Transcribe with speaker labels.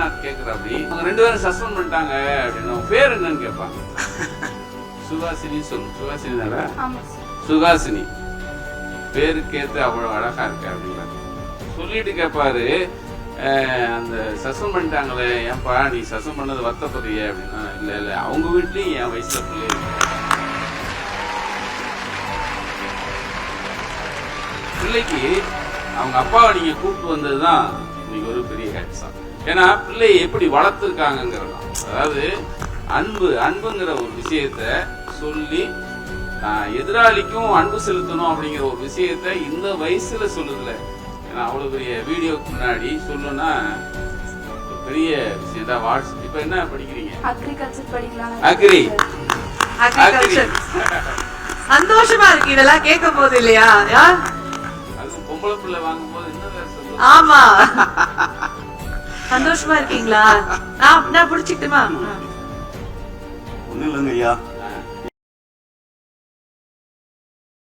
Speaker 1: ரங்கநாத் கேக்குறாப்படி அவங்க 2 பேரும் சஸ்பெண்ட் பண்ணிட்டாங்க அப்படின்னு பேர் என்னன்னு கேட்பாங்க. சுகாசினி சொல்லு. சுகாசினி தானே? சுகாசினி பேருக்கேத்து அவ்வளவு அழகா இருக்கு அப்படின்னா சொல்லிட்டு கேட்பாரு, அந்த சஸ்பெண்ட் பண்ணிட்டாங்களே, ஏன்பா நீ சஸ்பெண்ட் பண்ணது வருத்தப்படுறிய அப்படின்னா, இல்ல இல்ல அவங்க வீட்லயும் என் வயசுல பிள்ளை பிள்ளைக்கு அவங்க அப்பாவை நீங்க கூப்பிட்டு வந்ததுதான் இன்னைக்கு ஒரு பெரிய ஹேட்ஸா. ஏன்னா பிள்ளையை எப்படி வளர்த்துருக்காங்கிறது. அதாவது அன்புங்கிற ஒரு விஷயத்த சொல்லி எதிராளிக்கும் அன்பு செலுத்தணும் அப்படிங்கிற ஒரு விஷயத்த இந்த வயசுல சொல்லுதுல. ஏன்னா அவ்வளவு பெரிய வீடியோக்கு முன்னாடி சொல்லுன்னா பெரிய விஷயம் தான். வாட்ஸ்அப் இப்ப என்ன படிக்கிறீங்க?
Speaker 2: அக்ரிகல்ச்சர் படிக்கலாம்.
Speaker 3: அக்ரிகல்ச்சர். சந்தோஷமா இருக்கு இதெல்லாம் கேட்கும் போது இல்லையா?
Speaker 1: அதுவும் பொம்பளை பிள்ளை வாங்கும் போது என்ன.
Speaker 3: ஆமா, சந்தோஷமா இருக்கீங்களா? நான் பிடிச்சிக்கிட்டுமா?
Speaker 4: ஒண்ணு இல்லைங்க ஐயா,